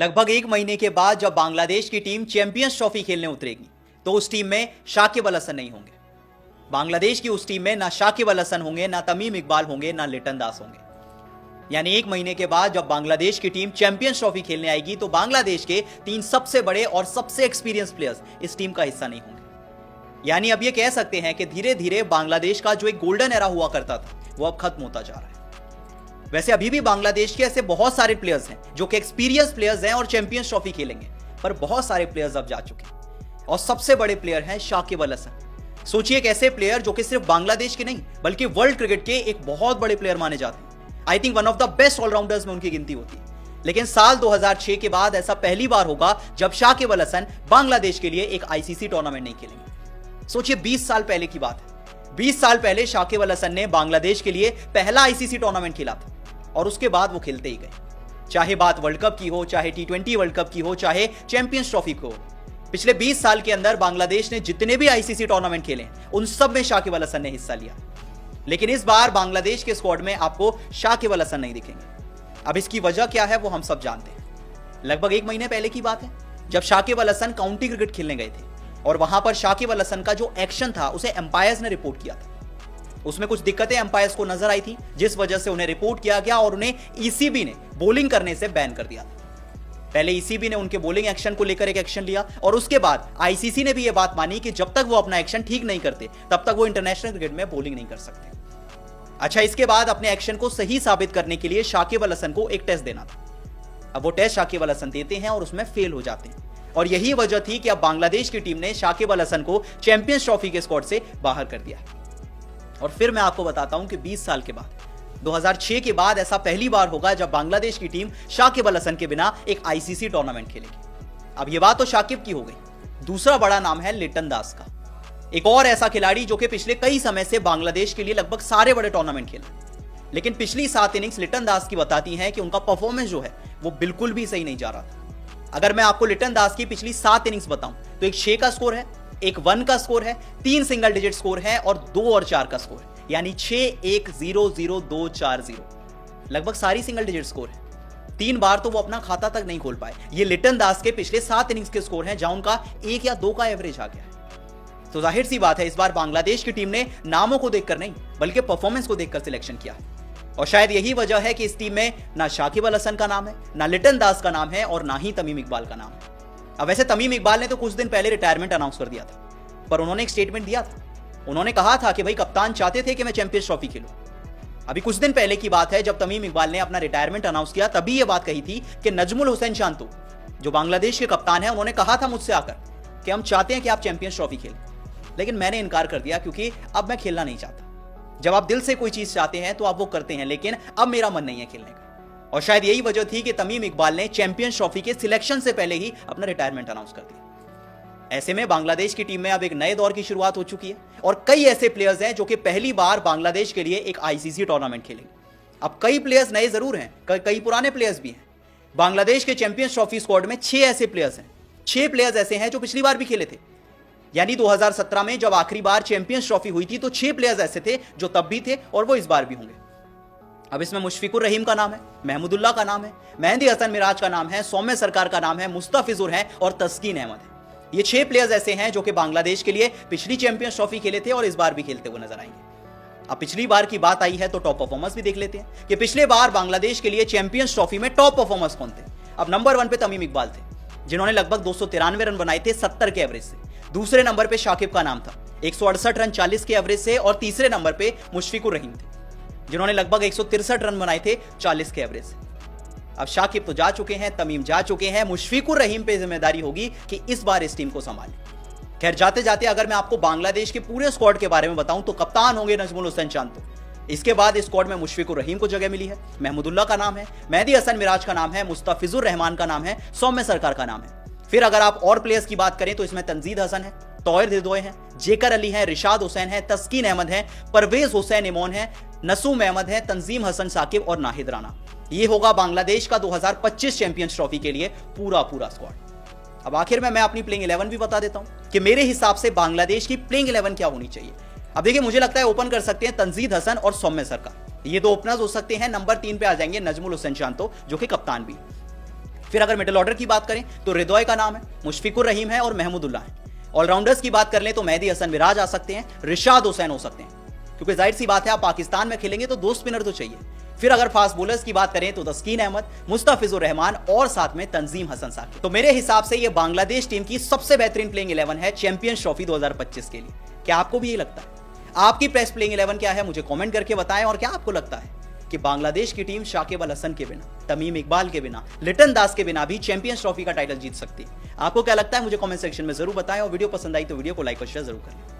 लगभग एक महीने के बाद जब बांग्लादेश की टीम चैंपियंस ट्रॉफी खेलने उतरेगी तो उस टीम में शाकिब अल हसन नहीं होंगे। बांग्लादेश की उस टीम में ना शाकिब अल हसन होंगे, ना तमीम इकबाल होंगे, ना लिटन दास होंगे। यानी एक महीने के बाद जब बांग्लादेश की टीम चैंपियंस ट्रॉफी खेलने आएगी तो बांग्लादेश के 3 सबसे बड़े और सबसे एक्सपीरियंस प्लेयर्स इस टीम का हिस्सा नहीं होंगे। यानी अब ये कह सकते हैं कि धीरे धीरे बांग्लादेश का जो एक गोल्डन एरा हुआ करता था वो अब खत्म होता जा रहा है। वैसे अभी भी बांग्लादेश के ऐसे बहुत सारे प्लेयर्स हैं जो कि एक्सपीरियंस प्लेयर्स हैं और चैंपियंस ट्रॉफी खेलेंगे, पर बहुत सारे प्लेयर्स अब जा चुके हैं और सबसे बड़े प्लेयर हैं शाकिब अल हसन। सोचिए एक ऐसे प्लेयर जो कि सिर्फ बांग्लादेश के नहीं बल्कि वर्ल्ड क्रिकेट के एक बहुत बड़े प्लेयर माने जाते हैं। I think one of the best allrounders में उनकी गिनती होती है। लेकिन साल 2006 के बाद ऐसा पहली बार होगा जब शाकिब अल हसन बांग्लादेश के लिए एक आईसीसी टूर्नामेंट नहीं खेलेंगे। सोचिए 20 साल पहले की बात है। 20 साल पहले शाकिब अल हसन ने बांग्लादेश के लिए पहला आईसीसी टूर्नामेंट खेला था और उसके बाद वो खेलते ही गए। चाहे बात वर्ल्ड कप की हो, चाहे T20 वर्ल्ड कप की हो, चाहे चैंपियंस ट्रॉफी को। पिछले 20 साल के अंदर बांग्लादेश ने जितने भी आईसीसी टूर्नामेंट खेले उन सब में शाकिब अल हसन ने हिस्सा लिया। लेकिन इस बार बांग्लादेश के स्क्वाड में आपको शाकिब अल हसन नहीं दिखेंगे। अब इसकी वजह क्या है वो हम सब जानते हैं। लगभग एक महीने पहले की बात है जब शाकिब अल हसन काउंटी क्रिकेट खेलने गए थे और वहां पर शाकिब अल हसन का जो एक्शन था उसे एम्पायर्स ने रिपोर्ट किया था। उसमें कुछ दिक्कतें एम्पायर्स को नजर आई थी जिस वजह से उन्हें रिपोर्ट किया गया और उन्हें ईसीबी ने बॉलिंग करने से बैन कर दिया था। पहले ईसीबी ने उनके बॉलिंग एक्शन को लेकर एक एक्शन लिया और उसके बाद आईसीसी ने भी यह बात मानी कि जब तक वो अपना एक्शन ठीक नहीं करते तब तक वो इंटरनेशनल क्रिकेट में बॉलिंग नहीं कर सकते। अच्छा, इसके बाद अपने एक्शन को सही साबित करने के लिए शाकिब अल हसन को एक टेस्ट देना था। अब वो टेस्ट शाकिब अल हसन देते हैं और उसमें फेल हो जाते हैं और यही वजह थी कि अब बांग्लादेश की टीम ने शाकिब अल हसन को चैंपियंस ट्रॉफी के स्क्वाड से बाहर कर दिया। और फिर मैं आपको बताता हूं कि 20 साल के बाद 2006 के बाद ऐसा पहली बार होगा जब बांग्लादेश की टीम शाकिब अल हसन के बिना एक आईसीसी टूर्नामेंट खेलेगी। अब यह बात तो शाकिब की हो गई। दूसरा बड़ा नाम है लिटन दास का, एक और ऐसा खिलाड़ी जो कि पिछले कई समय से बांग्लादेश के लिए लगभग सारे बड़े टूर्नामेंट खेले। लेकिन पिछली 7 इनिंग्स लिटन दास की बताती हैं कि उनका परफॉर्मेंस जो है वो बिल्कुल भी सही नहीं जा रहा था। अगर मैं आपको लिटन दास की पिछली 7 इनिंग्स बताऊं तो एक 6 का स्कोर है, एक 1 का स्कोर है, 3 सिंगल डिजिट स्कोर है और 2 और 4 का स्कोर है, यानी 6-1-0-0-2-4-0। लगभग सारी सिंगल डिजिट स्कोर है। 3 बार तो वो अपना खाता तक नहीं खोल पाए। ये लिटन दास के पिछले 7 इनिंग्स के स्कोर हैं जहां उनका 1 या 2 का एवरेज आ गया है। तो जाहिर सी बात है इस बार बांग्लादेश की टीम ने नामों को देखकर नहीं बल्कि परफॉर्मेंस को देखकर सिलेक्शन किया है। और शायद यही वजह है कि इस टीम में ना शाकिब अल हसन का नाम है, ना लिटन दास का नाम है और ना ही तमीम इकबाल का नाम है। अब वैसे तमीम इकबाल ने तो कुछ दिन पहले रिटायरमेंट अनाउंस कर दिया था, पर उन्होंने एक स्टेटमेंट दिया था। उन्होंने कहा था कि भाई कप्तान चाहते थे कि मैं चैंपियंस ट्रॉफी खेलूं। अभी कुछ दिन पहले की बात है जब तमीम इकबाल ने अपना रिटायरमेंट अनाउंस किया, तभी यह बात कही थी कि नजमुल हुसैन शांतो जो बांग्लादेश के कप्तान है उन्होंने कहा था मुझसे आकर कि हम चाहते हैं कि आप चैंपियंस ट्रॉफी खेलें, लेकिन मैंने इनकार कर दिया क्योंकि अब मैं खेलना नहीं चाहता। जब आप दिल से कोई चीज चाहते हैं तो आप वो करते हैं, लेकिन अब मेरा मन नहीं है खेलने का। और शायद यही वजह थी कि तमीम इकबाल ने चैंपियंस ट्रॉफी के सिलेक्शन से पहले ही अपना रिटायरमेंट अनाउंस कर दिया। ऐसे में बांग्लादेश की टीम में अब एक नए दौर की शुरुआत हो चुकी है और कई ऐसे प्लेयर्स हैं जो कि पहली बार बांग्लादेश के लिए एक आईसीसी टूर्नामेंट खेलेंगे। अब कई प्लेयर्स नए जरूर हैं, कई पुराने प्लेयर्स भी हैं। बांग्लादेश के चैंपियंस ट्रॉफी स्क्वाड में 6 ऐसे प्लेयर्स हैं। 6 प्लेयर्स ऐसे हैं जो पिछली बार भी खेले थे। यानी 2017 में जब आखिरी बार चैंपियंस ट्रॉफी हुई थी तो 6 प्लेयर्स ऐसे थे जो तब भी थे और वो इस बार भी होंगे। अब इसमें मुशफिकुर रहीम का नाम है, महमूदुल्लाह का नाम है, मेहंदी हसन मिराज का नाम है, सौम्य सरकार का नाम है, मुस्तफिजुर है और तस्कीन अहमद है। ये 6 प्लेयर्स ऐसे हैं जो कि बांग्लादेश के लिए पिछली चैंपियंस ट्रॉफी खेले थे और इस बार भी खेलते हुए नजर आएंगे। अब पिछली बार की बात आई है तो टॉप परफॉर्मर्स भी देख लेते हैं कि पिछले बार बांग्लादेश के लिए चैंपियंस ट्रॉफी में टॉप परफॉर्मर्स कौन थे। अब नंबर 1 पे तमीम इकबाल थे जिन्होंने लगभग 293 रन बनाए थे 70 के एवरेज से। दूसरे नंबर पे शाकिब का नाम था 168 रन 40 के एवरेज से और तीसरे नंबर पे मुशफिकुर रहीम थे जिन्होंने लगभग 163 रन बनाए थे 40 के एवरेज से। अब शाकिब तो जा चुके हैं, तमीम जा चुके हैं, मुशफिकुर रहीम पे जिम्मेदारी होगी कि इस बार इस टीम को संभालें। खैर जाते जाते अगर मैं आपको बांग्लादेश के पूरे स्क्वाड के बारे में बताऊं तो कप्तान होंगे नजमुल हुसैन शांतो। इसके बाद इस स्क्वाड में मुशफिकुर रहीम को जगह मिली है, महमूदुल्लाह का नाम है, मेहंदी हसन मिराज का नाम है, मुस्तफिजुर रहमान का नाम है, सौम्य सरकार का नाम है। फिर अगर आप और प्लेयर्स की बात करें तो इसमें तंजीद हसन है, तौहिर दिदोय है, जेकर अली है, रिशाद हुसैन है, तस्कीन अहमद है, परवेज हुसैन इमोन है, नसूम अहमद है, तंजीम हसन साकिब और नाहिद राना। ये होगा बांग्लादेश का 2025 चैंपियंस ट्रॉफी के लिए पूरा स्क्वाड। अब आखिर में मैं अपनी प्लेइंग 11 भी बता देता हूं कि मेरे हिसाब से बांग्लादेश की प्लेइंग 11 क्या होनी चाहिए। अब देखिए मुझे लगता है ओपन कर सकते हैं तंजीद हसन और सौम्य सरकार, ये 2 ओपनर्स हो सकते हैं। नंबर 3 पे आ जाएंगे नजमुल हुसैन शांतो जो कि कप्तान भी। फिर अगर मिडिल ऑर्डर की बात करें तो रिदोय का नाम है, मुशफिकुर रहीम है और महमूदुल्ला है। ऑलराउंडर्स की बात कर लें तो मेहदी हसन मिराज आ सकते हैं, रिशाद हुसैन हो सकते हैं, क्योंकि जाहिर सी बात है आप पाकिस्तान में खेलेंगे तो 2 स्पिनर तो चाहिए। फिर अगर फास्ट बॉलर्स की बात करें तो तस्कीन अहमद, मुस्तफिजुर रहमान और साथ में तंजीम हसन साकिब। तो मेरे हिसाब से ये बांग्लादेश टीम की सबसे बेहतरीन प्लेइंग 11 है चैंपियंस ट्रॉफी 2025 के लिए। क्या आपको भी यही लगता है? आपकी बेस्ट प्लेइंग 11 क्या है मुझे कमेंट करके बताएं। और क्या आपको लगता है कि बांग्लादेश की टीम शाकिब अल हसन के बिना, तमीम इकबाल के बिना, लिटन दास के बिना भी चैंपियंस ट्रॉफी का टाइटल जीत सकती है? आपको क्या लगता है मुझे कमेंट सेक्शन में जरूर बताएं। और वीडियो पसंद आई तो वीडियो को लाइक और शेयर जरूर करें।